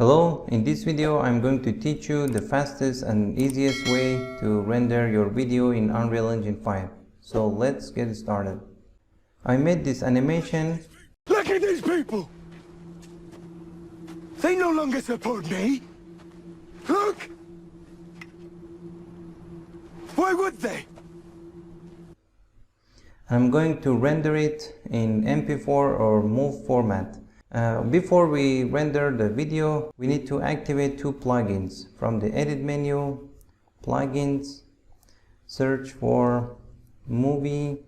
Hello, in this video I'm going to teach you the fastest and easiest way to render your video in Unreal Engine 5. So let's get started. I made this animation. Look at these people! They no longer support me! Look! Why would they? I'm going to render it in MP4 or MOV format. Before we render the video, we need to activate two plugins. From the edit menu, plugins, search for movie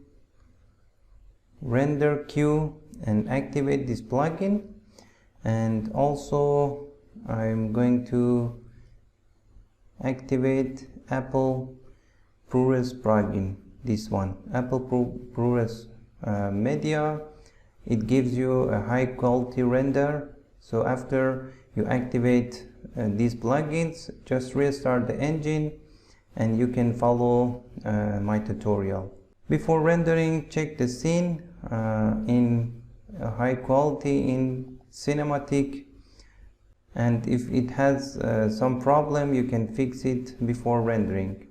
render queue and activate this plugin. And also I'm going to activate Apple ProRes plugin, this one, Apple ProRes Media. It gives you a high quality render. So after you activate these plugins, just restart the engine and you can follow my tutorial. Before rendering, check the scene in high quality in cinematic, and if it has some problem you can fix it before rendering.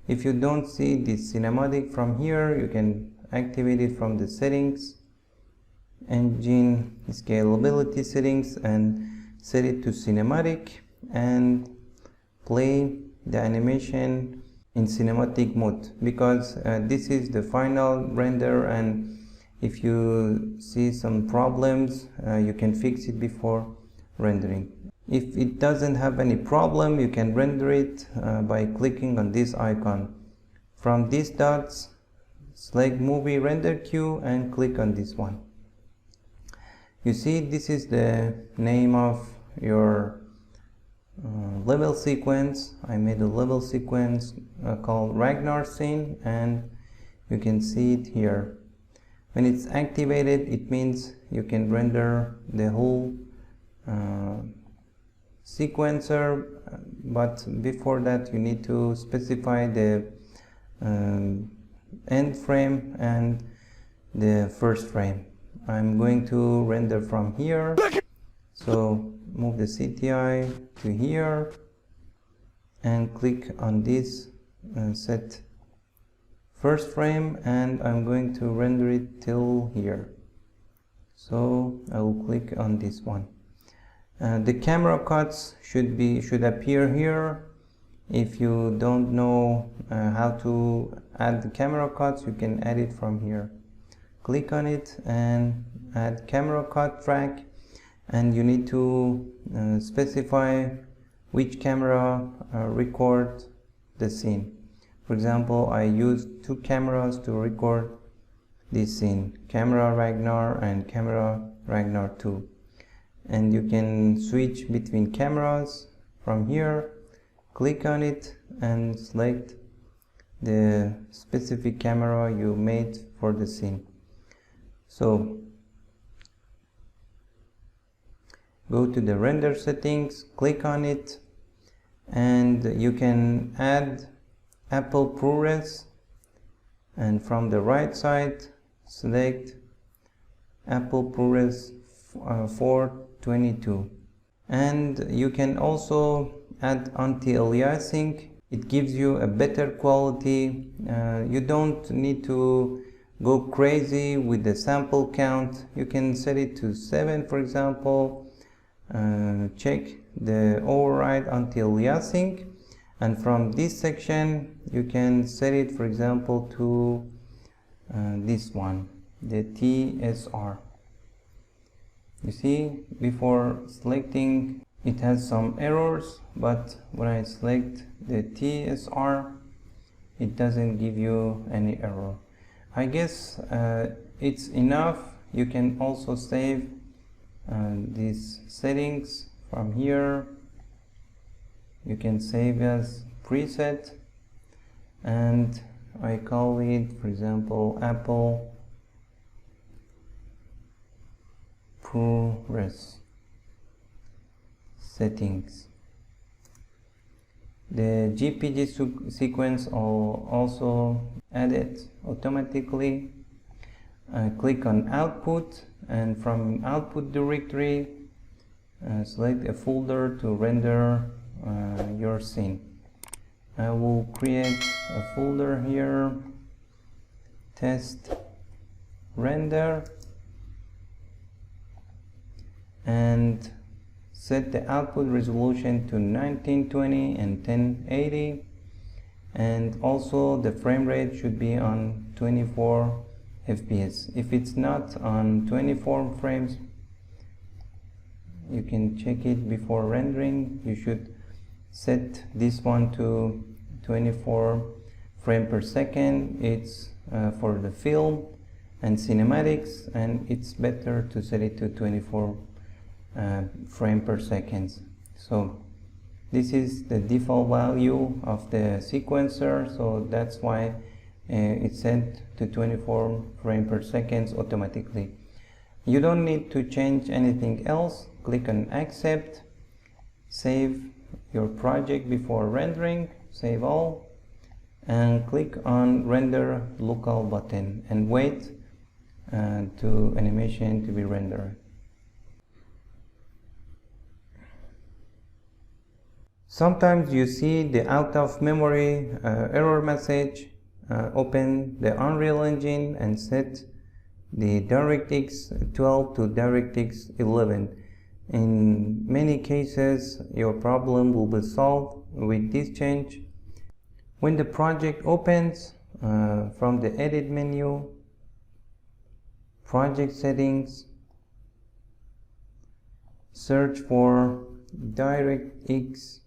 If you don't see this cinematic from here, you can activate it from the settings, engine scalability settings, and set it to cinematic and play the animation in cinematic mode, because this is the final render, and if you see some problems you can fix it before rendering. If it doesn't have any problem, you can render it by clicking on this icon. From these dots, select movie render queue and click on this one. You see, this is the name of your level sequence. I made a level sequence called Ragnar scene, and you can see it here. When it's activated, it means you can render the whole sequencer, but before that you need to specify the end frame and the first frame. I'm going to render from here, so move the CTI to here and click on this set first frame, and I'm going to render it till here. So I will click on this one. The camera cuts should appear here. If you don't know how to add the camera cuts, you can add it from here. Click on it and add camera cut track, and you need to specify which camera record the scene. For example, I used two cameras to record this scene, camera Ragnar and camera Ragnar 2. And you can switch between cameras from here. Click on it and select the specific camera you made for the scene. So go to the render settings, click on it, and you can add Apple ProRes, and from the right side select Apple ProRes 422, and you can also add anti-aliasing. It gives you a better quality. You don't need to go crazy with the sample count. You can set it to 7, for example. Check the override anti-aliasing, and from this section you can set it, for example, to this one, the TSR. You see, before selecting it has some errors, but when I select the TSR it doesn't give you any error. I guess it's enough. You can also save these settings from here. You can save as preset, and I call it, for example, Apple ProRes settings. The GPG sequence will also add it automatically. Click on output, and from output directory select a folder to render your scene. I will create a folder here, test render, and set the output resolution to 1920 and 1080, and also the frame rate should be on 24 FPS. If it's not on 24 frames, you can check it before rendering. You should set this one to 24 frames per second. It's for the film and cinematics, and it's better to set it to 24 frames per second. So this is the default value of the sequencer, so that's why it's set to 24 frames per second automatically. You don't need to change anything else. Click on accept, save your project before rendering, save all, and click on render local button and wait to animation to be rendered. Sometimes you see the out of memory error message. Open the Unreal Engine and set the DirectX 12 to DirectX 11. In many cases, your problem will be solved with this change. When the project opens, from the Edit menu, Project Settings, search for DirectX,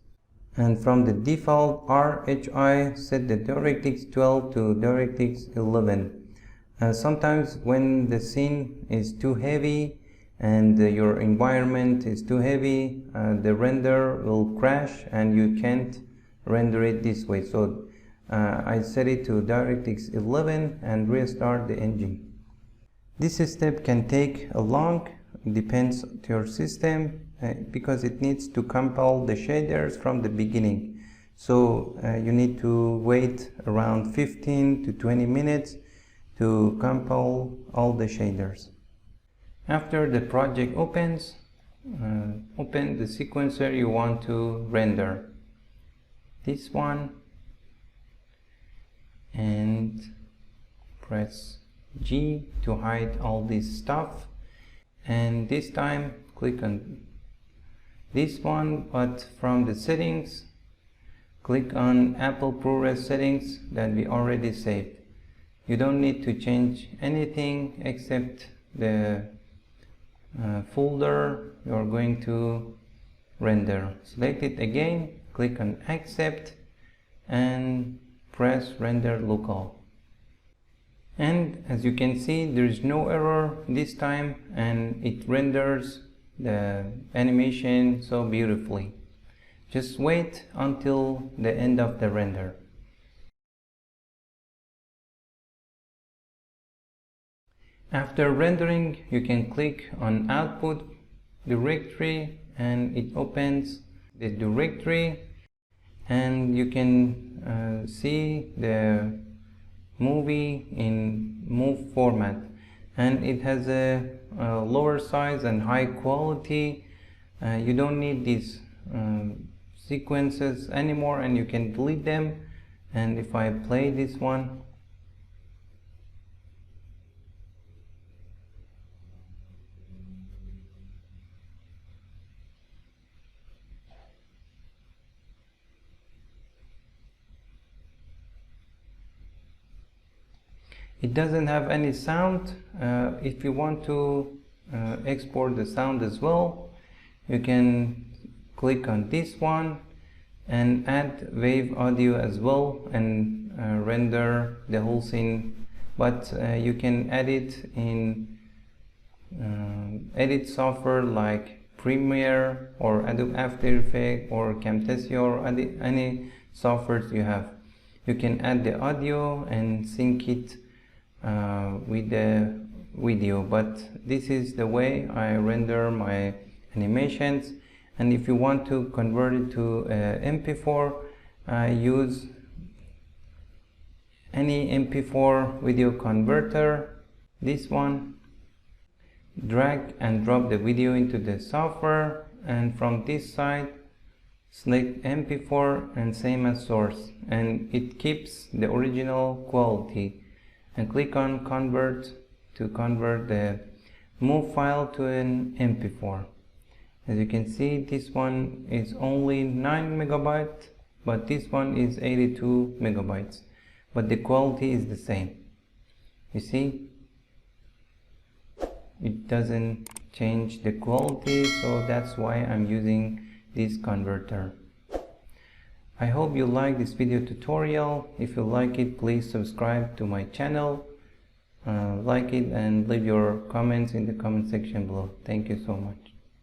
and from the Default RHI, set the DirectX 12 to DirectX 11. Sometimes when the scene is too heavy and your environment is too heavy, the render will crash and you can't render it this way. So I set it to DirectX 11 and restart the engine. This step can take a long, depends on your system, because it needs to compile the shaders from the beginning. So you need to wait around 15 to 20 minutes to compile all the shaders. After the project opens, open the sequencer you want to render. This one, and press G to hide all this stuff, and this time click on this one, but from the settings click on Apple ProRes settings that we already saved. You don't need to change anything except the folder you're going to render. Select it again, click on accept, and press render local. And as you can see, there is no error this time, and it renders the animation so beautifully. Just wait until the end of the render. After rendering, you can click on output directory and it opens the directory, and you can see the movie in MOV format, and it has a lower size and high quality. You don't need these sequences anymore, and you can delete them. And if I play this one, it doesn't have any sound. If you want to export the sound as well, you can click on this one and add wave audio as well and render the whole scene. But you can add it in edit software like Premiere or Adobe After Effects or Camtasia or any softwares you have. You can add the audio and sync it with the video, but this is the way I render my animations. And if you want to convert it to MP4, use any MP4 video converter, this one, drag and drop the video into the software and from this side select MP4 and same as source, and it keeps the original quality, and click on convert to convert the MOV file to an MP4. As you can see, this one is only 9 megabytes, but this one is 82 megabytes, but the quality is the same. You see, it doesn't change the quality, so that's why I'm using this converter. I hope you like this video tutorial. If you like it, please subscribe to my channel, like it, and leave your comments in the comment section below. Thank you so much.